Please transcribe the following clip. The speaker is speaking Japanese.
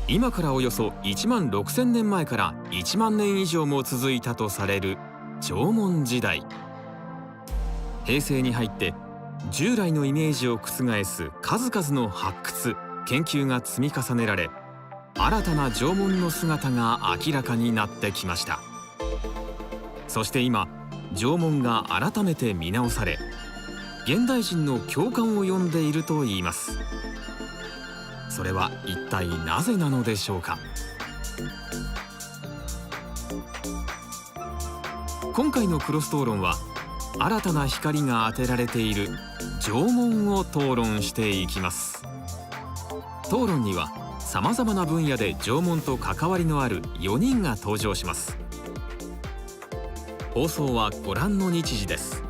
今からおよそ1万6000年前から1万年以上も続いたとされる縄文時代。平成に入って従来のイメージを覆す数々の発掘・研究が積み重ねられ、新たな縄文の姿が明らかになってきました。そして今、縄文が改めて見直され、現代人の共感を呼んでいるといいます。それは一体なぜなのでしょうか。今回のクロス討論は、新たな光が当てられている縄文を討論していきます。討論にはさまざまな分野で縄文と関わりのある4人が登場します。放送はご覧の日時です。